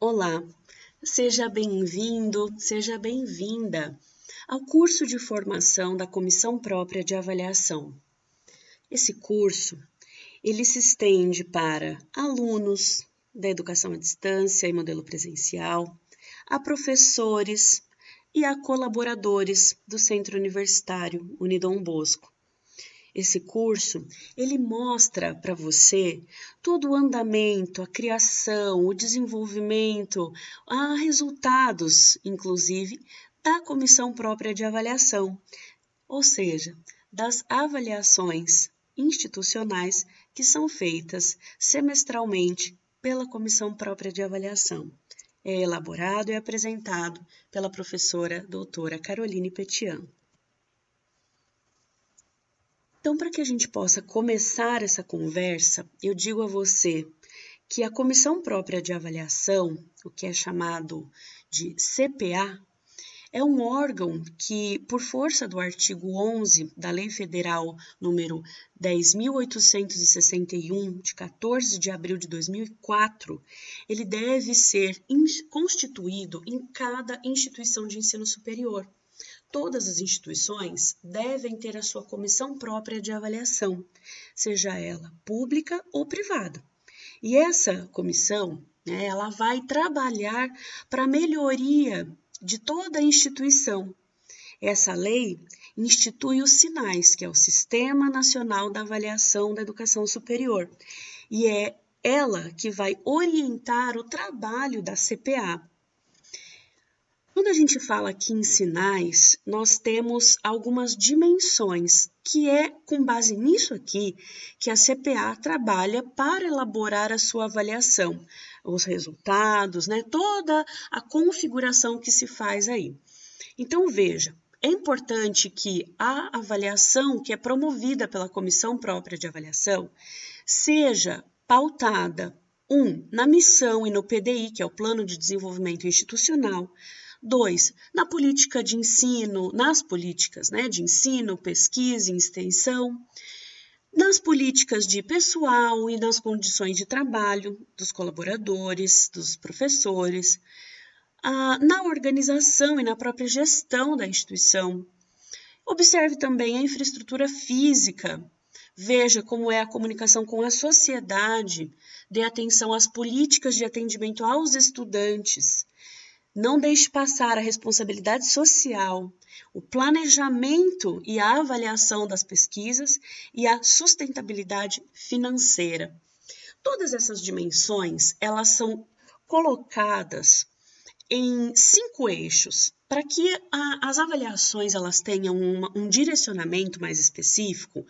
Olá, seja bem-vindo, seja bem-vinda ao curso de formação da Comissão Própria de Avaliação. Esse curso, ele se estende para alunos da educação à distância e modelo presencial, a professores e a colaboradores do Centro Universitário Unidom Bosco. Esse curso, ele mostra para você todo o andamento, a criação, o desenvolvimento, resultados, inclusive, da Comissão Própria de Avaliação, ou seja, das avaliações institucionais que são feitas semestralmente pela Comissão Própria de Avaliação. É elaborado e apresentado pela professora doutora Caroline Petian. Então, para que a gente possa começar essa conversa, eu digo a você que a Comissão Própria de Avaliação, o que é chamado de CPA, é um órgão que, por força do artigo 11 da Lei Federal número 10.861, de 14 de abril de 2004, ele deve ser constituído em cada instituição de ensino superior. Todas as instituições devem ter a sua comissão própria de avaliação, seja ela pública ou privada. E essa comissão, ela vai trabalhar para a melhoria de toda a instituição. Essa lei institui os SINAIS, que é o Sistema Nacional da Avaliação da Educação Superior, e é ela que vai orientar o trabalho da CPA. Quando a gente fala aqui em SINAIS, nós temos algumas dimensões, que é com base nisso aqui que a CPA trabalha para elaborar a sua avaliação, os resultados, toda a configuração que se faz aí. Então, veja, é importante que a avaliação que é promovida pela Comissão Própria de Avaliação seja pautada, na missão e no PDI, que é o Plano de Desenvolvimento Institucional, 2, na política de ensino, nas políticas de ensino, pesquisa e extensão, nas políticas de pessoal e nas condições de trabalho dos colaboradores, dos professores, na organização e na própria gestão da instituição. Observe também a infraestrutura física, veja como é a comunicação com a sociedade, dê atenção às políticas de atendimento aos estudantes. Não deixe passar a responsabilidade social, o planejamento e a avaliação das pesquisas e a sustentabilidade financeira. Todas essas dimensões, elas são colocadas em 5 eixos, para que as avaliações elas tenham um direcionamento mais específico.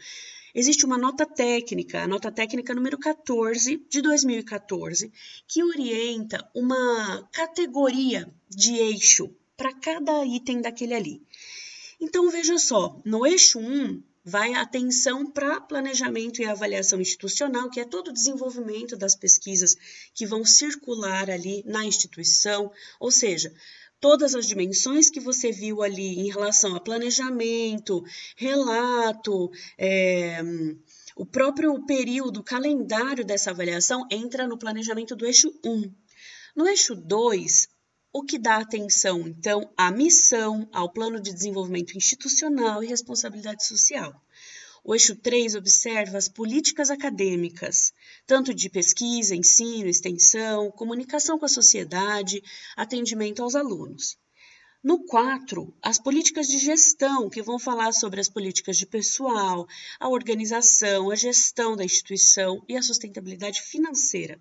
Existe uma nota técnica, a nota técnica número 14 de 2014, que orienta uma categoria de eixo para cada item daquele ali. Então, veja só, no eixo 1, vai a atenção para planejamento e avaliação institucional, que é todo o desenvolvimento das pesquisas que vão circular ali na instituição, ou seja, todas as dimensões que você viu ali em relação a planejamento, relato, o próprio período, calendário dessa avaliação entra no planejamento do eixo 1. No eixo 2, o que dá atenção, então, à missão, ao plano de desenvolvimento institucional e responsabilidade social. O eixo 3 observa as políticas acadêmicas, tanto de pesquisa, ensino, extensão, comunicação com a sociedade, atendimento aos alunos. No 4, as políticas de gestão, que vão falar sobre as políticas de pessoal, a organização, a gestão da instituição e a sustentabilidade financeira.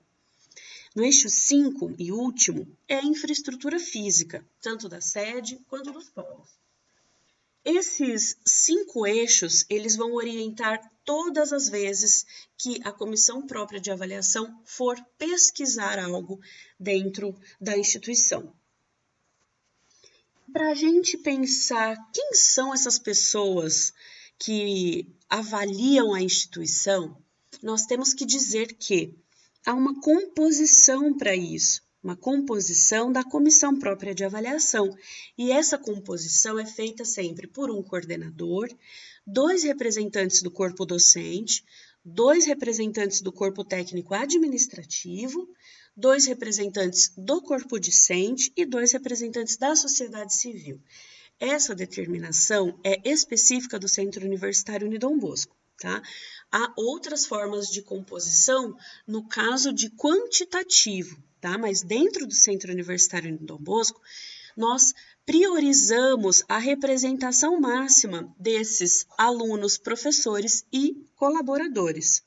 No eixo 5 e último, é a infraestrutura física, tanto da sede quanto dos polos. Esses 5 eixos, eles vão orientar todas as vezes que a Comissão Própria de Avaliação for pesquisar algo dentro da instituição. Para a gente pensar quem são essas pessoas que avaliam a instituição, nós temos que dizer que há uma composição para isso, uma composição da Comissão Própria de Avaliação. E essa composição é feita sempre por um coordenador, 2 representantes do corpo docente, 2 representantes do corpo técnico administrativo, 2 representantes do corpo discente e 2 representantes da sociedade civil. Essa determinação é específica do Centro Universitário Unidom Bosco, tá? Há outras formas de composição no caso de quantitativo, tá? Mas dentro do Centro Universitário Unidom Bosco, nós priorizamos a representação máxima desses alunos, professores e colaboradores.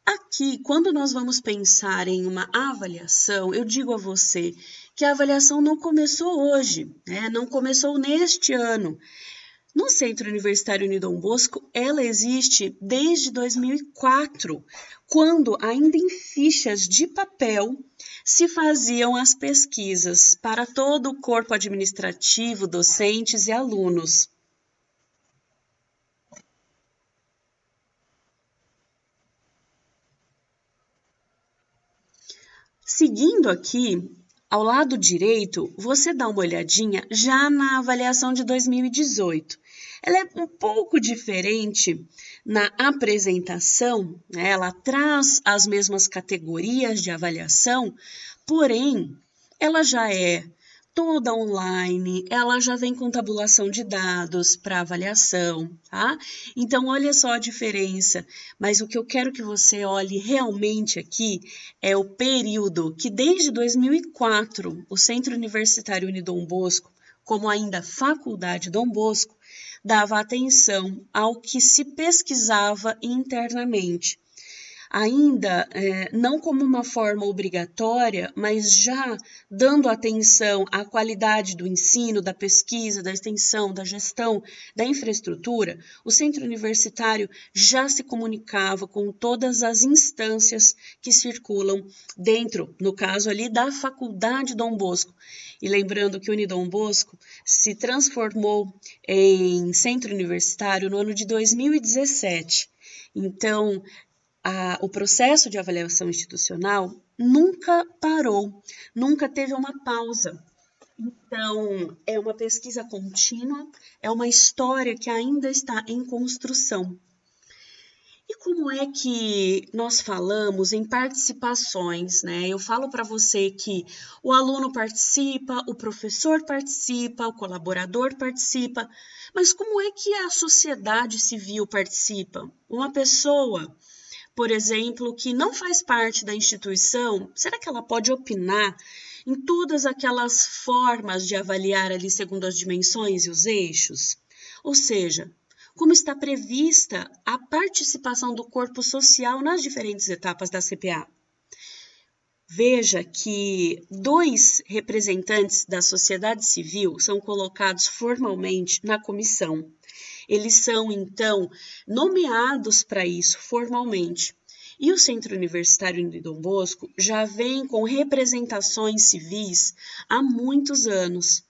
Aqui, quando nós vamos pensar em uma avaliação, eu digo a você que a avaliação não começou hoje, né? Não começou neste ano. No Centro Universitário Unidom Bosco, ela existe desde 2004, quando ainda em fichas de papel se faziam as pesquisas para todo o corpo administrativo, docentes e alunos. Seguindo aqui, ao lado direito, você dá uma olhadinha já na avaliação de 2018. Ela é um pouco diferente na apresentação, né? Ela traz as mesmas categorias de avaliação, porém, ela já é toda online, ela já vem com tabulação de dados para avaliação, tá? Então, olha só a diferença, mas o que eu quero que você olhe realmente aqui é o período que desde 2004, o Centro Universitário Unidom Bosco, como ainda Faculdade Dom Bosco, dava atenção ao que se pesquisava internamente. Ainda não como uma forma obrigatória, mas já dando atenção à qualidade do ensino, da pesquisa, da extensão, da gestão, da infraestrutura, o Centro Universitário já se comunicava com todas as instâncias que circulam dentro, no caso ali, da Faculdade Dom Bosco. E lembrando que o Unidom Bosco se transformou em Centro Universitário no ano de 2017. Então, o processo de avaliação institucional nunca parou, nunca teve uma pausa. Então, é uma pesquisa contínua, é uma história que ainda está em construção. E como é que nós falamos em participações, né? Eu falo para você que o aluno participa, o professor participa, o colaborador participa, mas como é que a sociedade civil participa? Uma pessoa, por exemplo, que não faz parte da instituição, será que ela pode opinar em todas aquelas formas de avaliar ali segundo as dimensões e os eixos? Ou seja, como está prevista a participação do corpo social nas diferentes etapas da CPA? Veja que 2 representantes da sociedade civil são colocados formalmente na comissão. Eles são, então, nomeados para isso formalmente. E o Centro Universitário Unidom Bosco já vem com representações civis há muitos anos.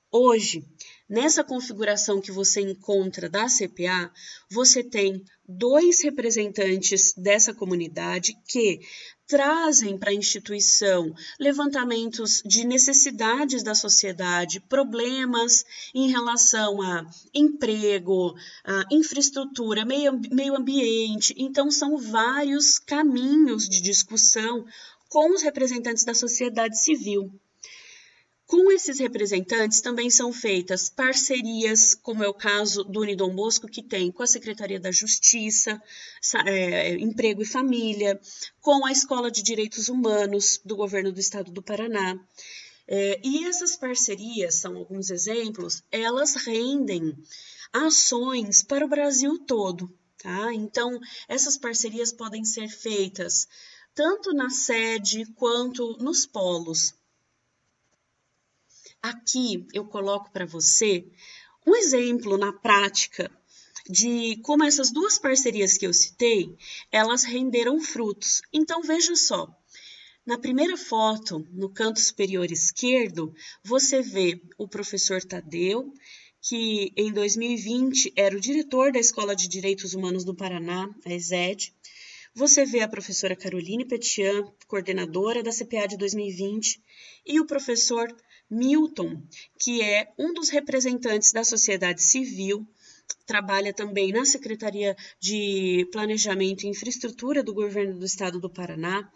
Hoje, nessa configuração que você encontra da CPA, você tem 2 representantes dessa comunidade que trazem para a instituição levantamentos de necessidades da sociedade, problemas em relação a emprego, a infraestrutura, meio ambiente. Então, são vários caminhos de discussão com os representantes da sociedade civil. Com esses representantes também são feitas parcerias, como é o caso do Unidom Bosco, que tem com a Secretaria da Justiça, Emprego e Família, com a Escola de Direitos Humanos do Governo do Estado do Paraná. E essas parcerias, são alguns exemplos, elas rendem ações para o Brasil todo, tá? Então, essas parcerias podem ser feitas tanto na sede quanto nos polos. Aqui eu coloco para você um exemplo na prática de como essas 2 parcerias que eu citei, elas renderam frutos. Então, veja só, na primeira foto, no canto superior esquerdo, você vê o professor Tadeu, que em 2020 era o diretor da Escola de Direitos Humanos do Paraná, a ESED. Você vê a professora Caroline Petian, coordenadora da CPA de 2020, e o professor Milton, que é um dos representantes da sociedade civil trabalha também na Secretaria de Planejamento e Infraestrutura do Governo do Estado do Paraná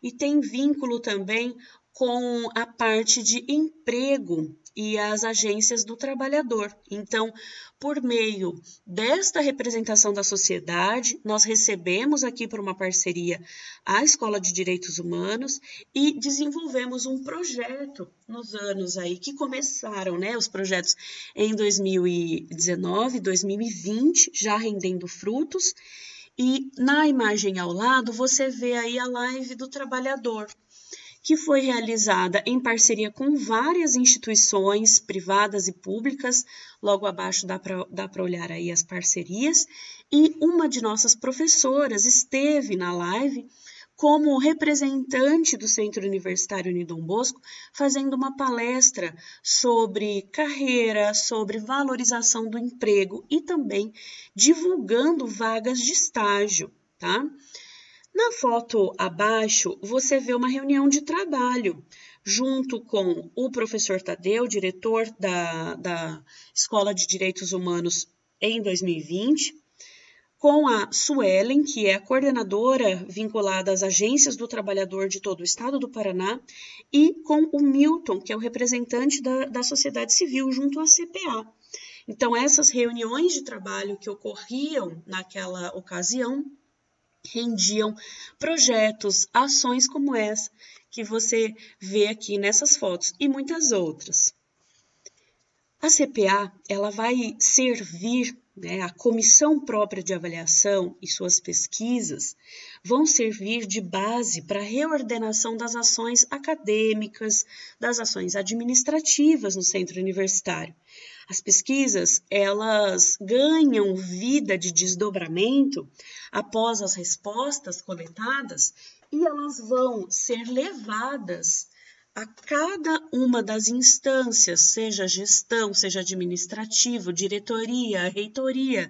e tem vínculo também com a parte de emprego e as agências do trabalhador. Então, por meio desta representação da sociedade, nós recebemos aqui por uma parceria a Escola de Direitos Humanos e desenvolvemos um projeto nos anos aí que começaram, né, os projetos em 2019, 2020, já rendendo frutos. E na imagem ao lado, você vê aí a live do trabalhador, que foi realizada em parceria com várias instituições privadas e públicas. Logo abaixo dá para olhar aí as parcerias. E uma de nossas professoras esteve na live como representante do Centro Universitário Unidom Bosco, fazendo uma palestra sobre carreira, sobre valorização do emprego e também divulgando vagas de estágio, tá? Na foto abaixo, você vê uma reunião de trabalho, junto com o professor Tadeu, diretor da Escola de Direitos Humanos em 2020, com a Suelen, que é a coordenadora vinculada às agências do trabalhador de todo o estado do Paraná, e com o Milton, que é o representante da sociedade civil, junto à CPA. Então, essas reuniões de trabalho que ocorriam naquela ocasião rendiam projetos, ações como essa que você vê aqui nessas fotos e muitas outras. A CPA, ela vai servir, né, a comissão própria de avaliação e suas pesquisas vão servir de base para a reordenação das ações acadêmicas, das ações administrativas no centro universitário. As pesquisas, elas ganham vida de desdobramento após as respostas coletadas e elas vão ser levadas a cada uma das instâncias, seja gestão, seja administrativo, diretoria, reitoria,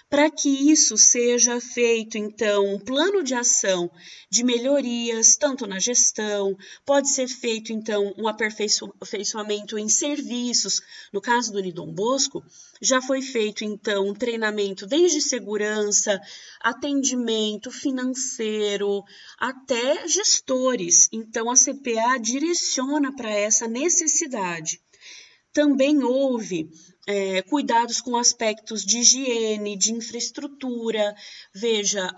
para que isso seja feito, então, um plano de ação de melhorias, tanto na gestão, pode ser feito, então, um aperfeiçoamento em serviços. No caso do Unidom Bosco, já foi feito, então, um treinamento desde segurança, atendimento financeiro, até gestores. Então, a CPA direciona para essa necessidade. Também houve cuidados com aspectos de higiene, de infraestrutura. Veja,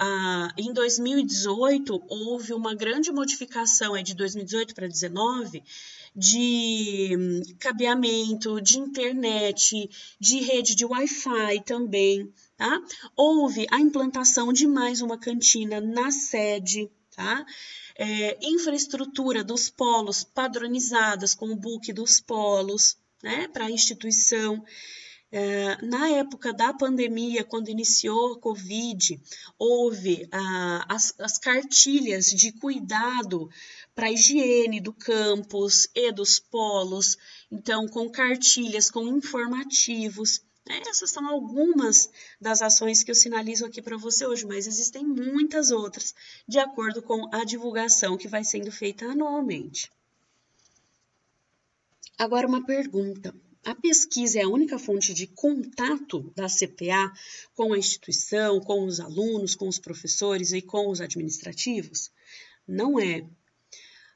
em 2018 houve uma grande modificação, de 2018 para 2019, de cabeamento, de internet, de rede de Wi-Fi também, tá? Houve a implantação de mais uma cantina na sede, tá? Infraestrutura dos polos padronizadas com o book dos polos, né, para a instituição. Na época da pandemia, quando iniciou a Covid, houve as cartilhas de cuidado para a higiene do campus e dos polos, então com cartilhas, com informativos. Essas são algumas das ações que eu sinalizo aqui para você hoje, mas existem muitas outras, de acordo com a divulgação que vai sendo feita anualmente. Agora, uma pergunta. A pesquisa é a única fonte de contato da CPA com a instituição, com os alunos, com os professores e com os administrativos? Não é.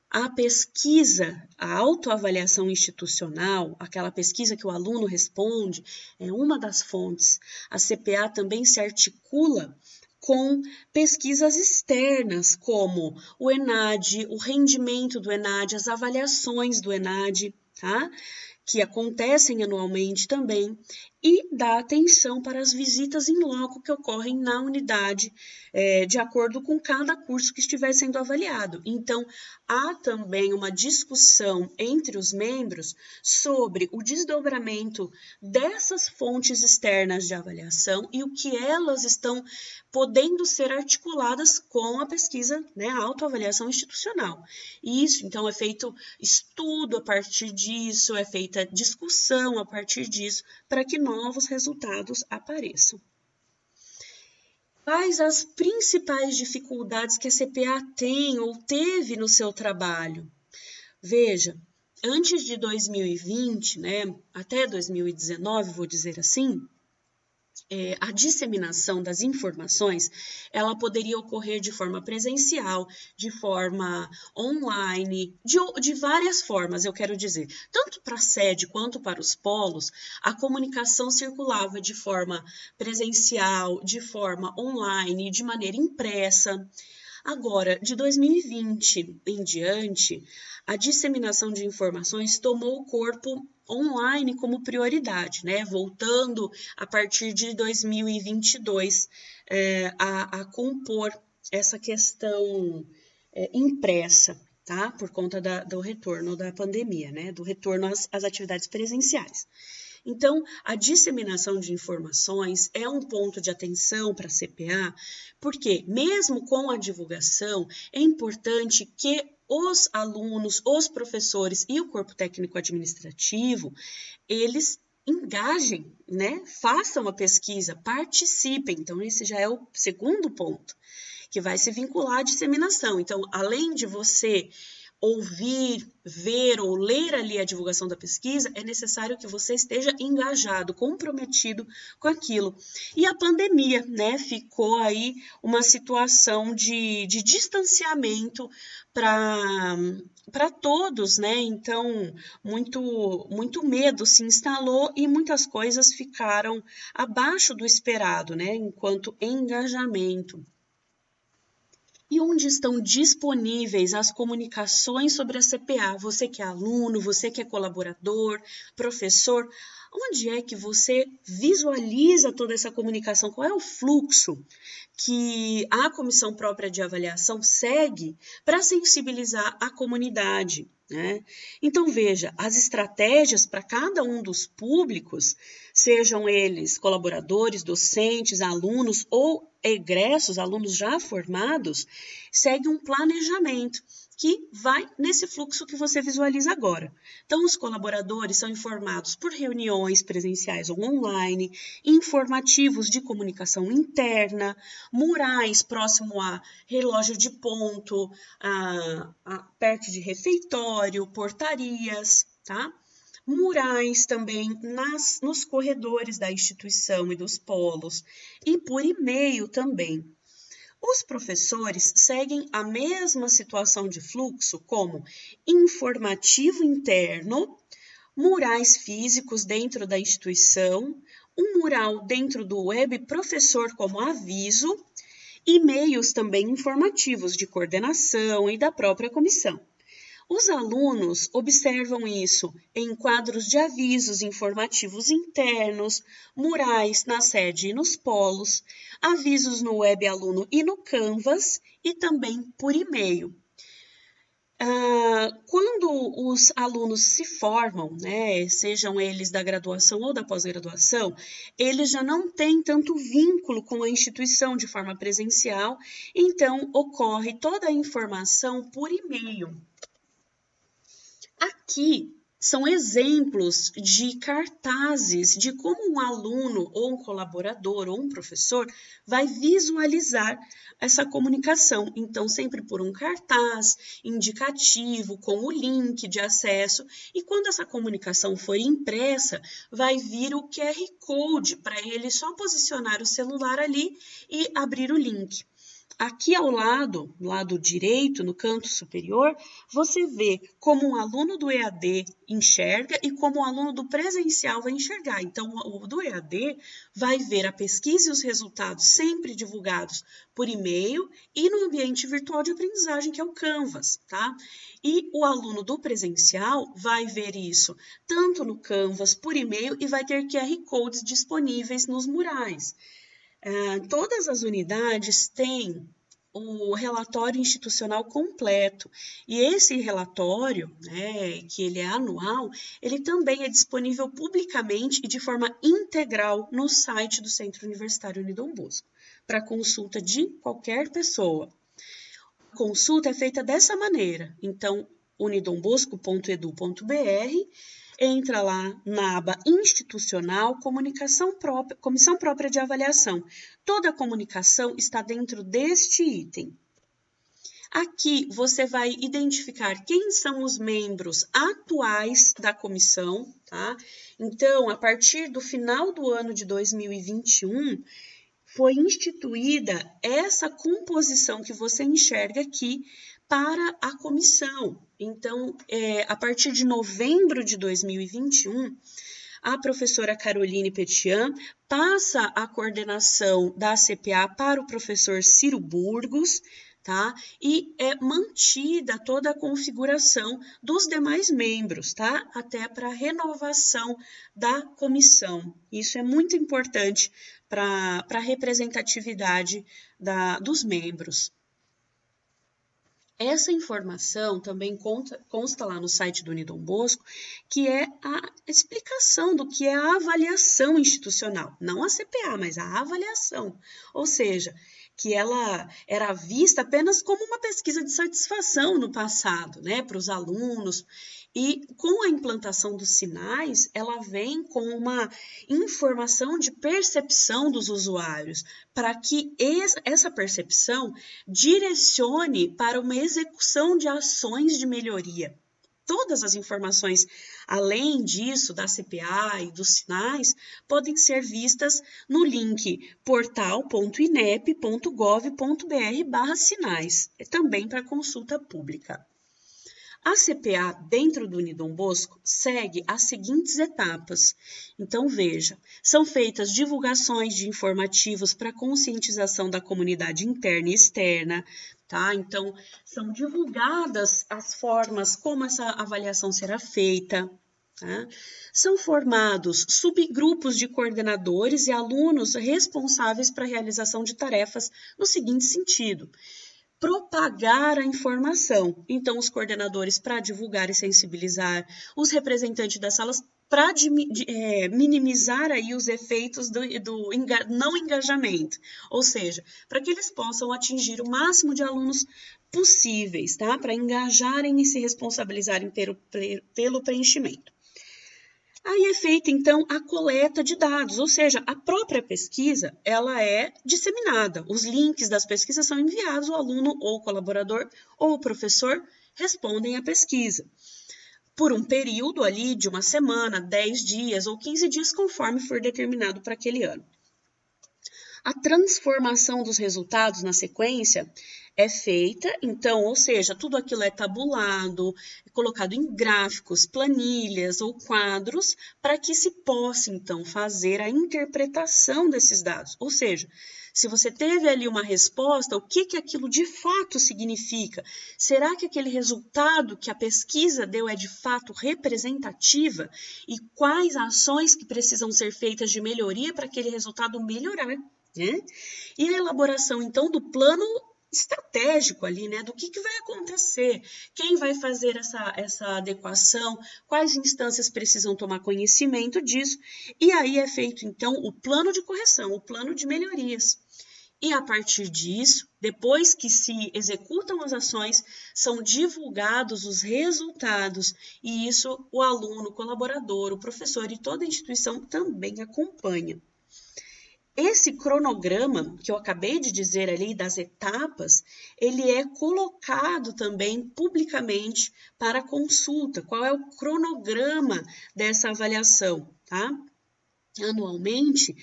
A pesquisa, a autoavaliação institucional, aquela pesquisa que o aluno responde, é uma das fontes. A CPA também se articula com pesquisas externas, como o ENAD, o rendimento do ENAD, as avaliações do ENAD, tá? Que acontecem anualmente também, e dá atenção para as visitas em loco que ocorrem na unidade, de acordo com cada curso que estiver sendo avaliado. Então, há também uma discussão entre os membros sobre o desdobramento dessas fontes externas de avaliação e o que elas estão podendo ser articuladas com a pesquisa, né, a autoavaliação institucional. Isso, então, é feito estudo a partir disso, é feita discussão a partir disso, para que novos resultados apareçam. Quais as principais dificuldades que a CPA tem ou teve no seu trabalho? Veja, antes de 2020, né, até 2019, vou dizer assim, a disseminação das informações, ela poderia ocorrer de forma presencial, de forma online, de várias formas, eu quero dizer. Tanto para a sede quanto para os polos, a comunicação circulava de forma presencial, de forma online, de maneira impressa. Agora, de 2020 em diante, a disseminação de informações tomou o corpo online como prioridade, né? Voltando a partir de 2022 a compor essa questão impressa, tá? Por conta do retorno da pandemia, né? Do retorno às atividades presenciais. Então, a disseminação de informações é um ponto de atenção para a CPA, porque, mesmo com a divulgação, é importante que os alunos, os professores e o corpo técnico administrativo, eles engajem, né? Façam a pesquisa, participem. Então, esse já é o segundo ponto, que vai se vincular à disseminação. Então, além de você ouvir, ver ou ler ali a divulgação da pesquisa, é necessário que você esteja engajado, comprometido com aquilo. E a pandemia, né, ficou aí uma situação de distanciamento para todos, né? Então, muito medo se instalou e muitas coisas ficaram abaixo do esperado, né, enquanto engajamento. E onde estão disponíveis as comunicações sobre a CPA? Você que é aluno, você que é colaborador, professor, onde é que você visualiza toda essa comunicação? Qual é o fluxo que a comissão própria de avaliação segue para sensibilizar a comunidade, né? Então, veja, as estratégias para cada um dos públicos, sejam eles colaboradores, docentes, alunos ou egressos, alunos já formados, segue um planejamento que vai nesse fluxo que você visualiza agora. Então, os colaboradores são informados por reuniões presenciais ou online, informativos de comunicação interna, murais próximo a relógio de ponto, perto de refeitório, portarias, tá? Murais também nos corredores da instituição e dos polos, e por e-mail também. Os professores seguem a mesma situação de fluxo, como informativo interno, murais físicos dentro da instituição, um mural dentro do web professor como aviso, e-mails também informativos de coordenação e da própria comissão. Os alunos observam isso em quadros de avisos informativos internos, murais na sede e nos polos, avisos no Web Aluno e no Canvas e também por e-mail. Quando os alunos se formam, né, sejam eles da graduação ou da pós-graduação, eles já não têm tanto vínculo com a instituição de forma presencial, então ocorre toda a informação por e-mail. Aqui são exemplos de cartazes de como um aluno ou um colaborador ou um professor vai visualizar essa comunicação. Então, sempre por um cartaz indicativo com o link de acesso, e quando essa comunicação for impressa, vai vir o QR Code para ele só posicionar o celular ali e abrir o link. Aqui ao lado direito, no canto superior, você vê como um aluno do EAD enxerga e como o aluno do presencial vai enxergar. Então, o do EAD vai ver a pesquisa e os resultados sempre divulgados por e-mail e no ambiente virtual de aprendizagem, que é o Canvas, tá? E o aluno do presencial vai ver isso tanto no Canvas, por e-mail, e vai ter QR Codes disponíveis nos murais. Todas as unidades têm o relatório institucional completo, e esse relatório, né, que ele é anual, ele também é disponível publicamente e de forma integral no site do Centro Universitário Unidom Bosco, para consulta de qualquer pessoa. A consulta é feita dessa maneira, então, unidombosco.edu.br, entra lá na aba institucional, comissão própria de avaliação. Toda a comunicação está dentro deste item. Aqui você vai identificar quem são os membros atuais da comissão, tá? Então, a partir do final do ano de 2021, foi instituída essa composição que você enxerga aqui para a comissão. Então, a partir de novembro de 2021, a professora Caroline Petian passa a coordenação da CPA para o professor Ciro Burgos, tá? E é mantida toda a configuração dos demais membros, tá? Até para a renovação da comissão. Isso é muito importante para a representatividade dos membros. Essa informação também consta lá no site do Unidom Bosco, que é a explicação do que é a avaliação institucional. Não a CPA, mas a avaliação. Ou seja, que ela era vista apenas como uma pesquisa de satisfação no passado, né, para os alunos. E com a implantação dos sinais, ela vem com uma informação de percepção dos usuários, para que essa percepção direcione para uma execução de ações de melhoria. Todas as informações, além disso, da CPA e dos sinais, podem ser vistas no link portal.inep.gov.br/sinais, também para consulta pública. A CPA, dentro do Unidom Bosco, segue as seguintes etapas. Então, veja, são feitas divulgações de informativos para conscientização da comunidade interna e externa, tá? Então, são divulgadas as formas como essa avaliação será feita, tá? São formados subgrupos de coordenadores e alunos responsáveis para a realização de tarefas no seguinte sentido: propagar a informação. Então, os coordenadores para divulgar e sensibilizar, os representantes das salas para minimizar aí os efeitos do não engajamento, ou seja, para que eles possam atingir o máximo de alunos possíveis, tá? Para engajarem e se responsabilizarem pelo preenchimento. Aí é feita, então, a coleta de dados, ou seja, a própria pesquisa, ela é disseminada. Os links das pesquisas são enviados, o aluno ou o colaborador ou o professor respondem à pesquisa. Por um período ali de uma semana, 10 dias ou 15 dias, conforme for determinado para aquele ano. A transformação dos resultados na sequência é feita, então, ou seja, tudo aquilo é tabulado, colocado em gráficos, planilhas ou quadros, para que se possa, então, fazer a interpretação desses dados. Ou seja, se você teve ali uma resposta, o que aquilo de fato significa? Será que aquele resultado que a pesquisa deu é de fato representativa? E quais ações que precisam ser feitas de melhoria para aquele resultado melhorar? Né? E a elaboração, então, do plano estratégico ali, né? Do que vai acontecer, quem vai fazer essa adequação, quais instâncias precisam tomar conhecimento disso, e aí é feito, então, o plano de correção, o plano de melhorias. E a partir disso, depois que se executam as ações, são divulgados os resultados, e isso o aluno, o colaborador, o professor e toda a instituição também acompanha. Esse cronograma que eu acabei de dizer ali das etapas, ele é colocado também publicamente para consulta. Qual é o cronograma dessa avaliação, tá? Anualmente,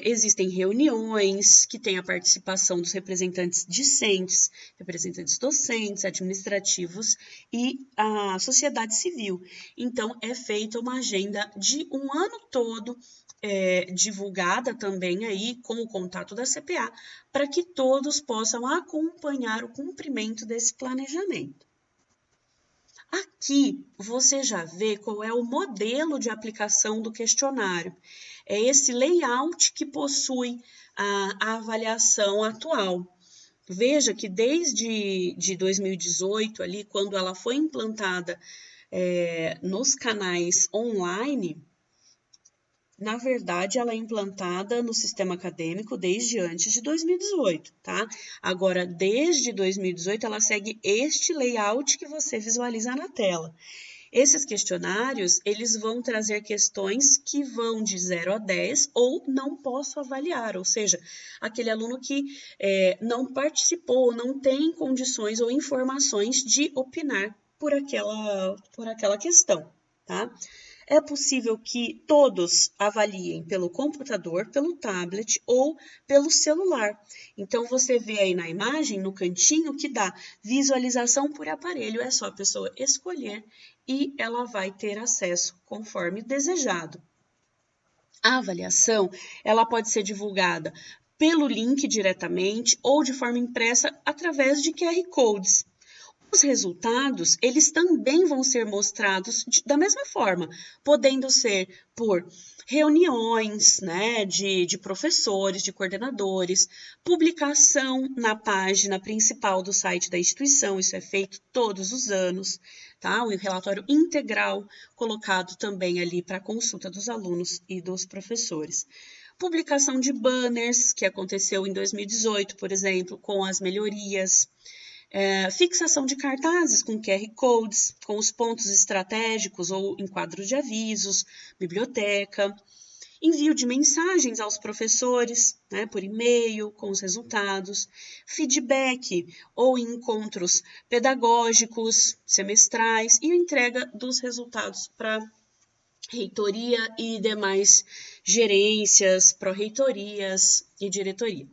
existem reuniões que têm a participação dos representantes discentes, representantes docentes, administrativos e a sociedade civil. Então, é feita uma agenda de um ano todo, divulgada também aí com o contato da CPA, para que todos possam acompanhar o cumprimento desse planejamento. Aqui você já vê qual é o modelo de aplicação do questionário. É esse layout que possui a avaliação atual. Veja que desde 2018, ali, quando ela foi implantada nos canais online, na verdade, ela é implantada no sistema acadêmico desde antes de 2018, tá? Agora, desde 2018, ela segue este layout que você visualiza na tela. Esses questionários, eles vão trazer questões que vão de 0 a 10 ou não posso avaliar, ou seja, aquele aluno que não participou, não tem condições ou informações de opinar por aquela questão, tá? É possível que todos avaliem pelo computador, pelo tablet ou pelo celular. Então, você vê aí na imagem, no cantinho, que dá visualização por aparelho. É só a pessoa escolher e ela vai ter acesso conforme desejado. A avaliação, ela pode ser divulgada pelo link diretamente ou de forma impressa através de QR Codes. Os resultados, eles também vão ser mostrados da mesma forma, podendo ser por reuniões, né, de professores, de coordenadores, publicação na página principal do site da instituição, isso é feito todos os anos, tá? O relatório integral colocado também ali para consulta dos alunos e dos professores. Publicação de banners, que aconteceu em 2018, por exemplo, com as melhorias. Fixação de cartazes com QR Codes, com os pontos estratégicos ou em quadros de avisos, biblioteca, envio de mensagens aos professores, né, por e-mail, com os resultados, feedback ou encontros pedagógicos semestrais e a entrega dos resultados para reitoria e demais gerências, pró-reitorias e diretoria.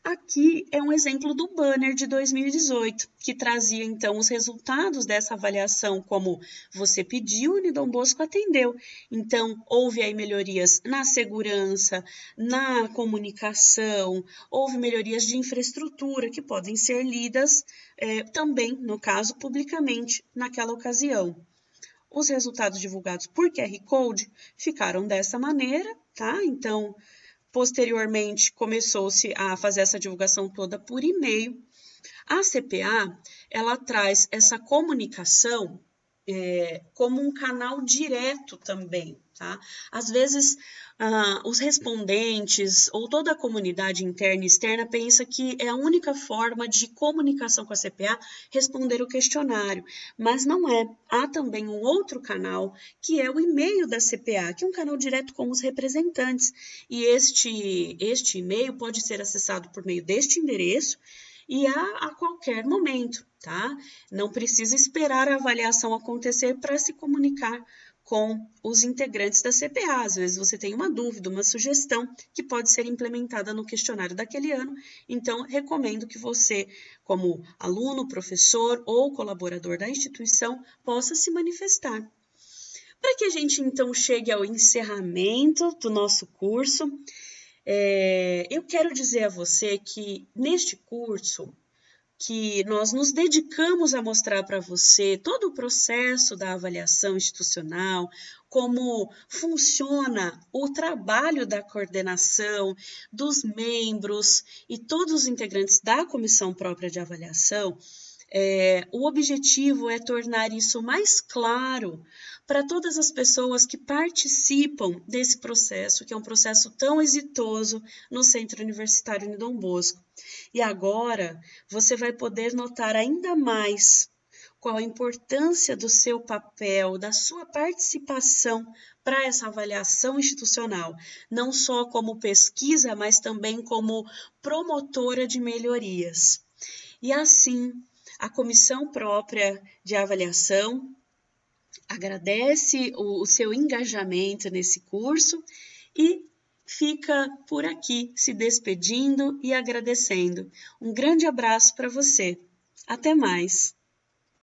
Aqui é um exemplo do banner de 2018, que trazia então os resultados dessa avaliação, como você pediu, Unidom Bosco atendeu. Então, houve aí melhorias na segurança, na comunicação, houve melhorias de infraestrutura que podem ser lidas também, no caso, publicamente naquela ocasião. Os resultados divulgados por QR Code ficaram dessa maneira, tá? Então, posteriormente, começou-se a fazer essa divulgação toda por e-mail. A CPA, ela traz essa comunicação como um canal direto também, tá? Às vezes, os respondentes ou toda a comunidade interna e externa pensa que é a única forma de comunicação com a CPA responder o questionário, mas não é. Há também um outro canal, que é o e-mail da CPA, que é um canal direto com os representantes, e este e-mail pode ser acessado por meio deste endereço e a qualquer momento, tá? Não precisa esperar a avaliação acontecer para se comunicar com os integrantes da CPA. Às vezes você tem uma dúvida, uma sugestão que pode ser implementada no questionário daquele ano, então recomendo que você, como aluno, professor ou colaborador da instituição, possa se manifestar. Para que a gente então chegue ao encerramento do nosso curso, eu quero dizer a você que neste curso, que nós nos dedicamos a mostrar para você todo o processo da avaliação institucional, como funciona o trabalho da coordenação, dos membros e todos os integrantes da comissão própria de avaliação. O objetivo é tornar isso mais claro para todas as pessoas que participam desse processo, que é um processo tão exitoso no Centro Universitário Unidom Bosco. E agora você vai poder notar ainda mais qual a importância do seu papel, da sua participação para essa avaliação institucional, não só como pesquisa, mas também como promotora de melhorias. E assim, a comissão própria de avaliação agradece o seu engajamento nesse curso e fica por aqui se despedindo e agradecendo. Um grande abraço para você. Até mais!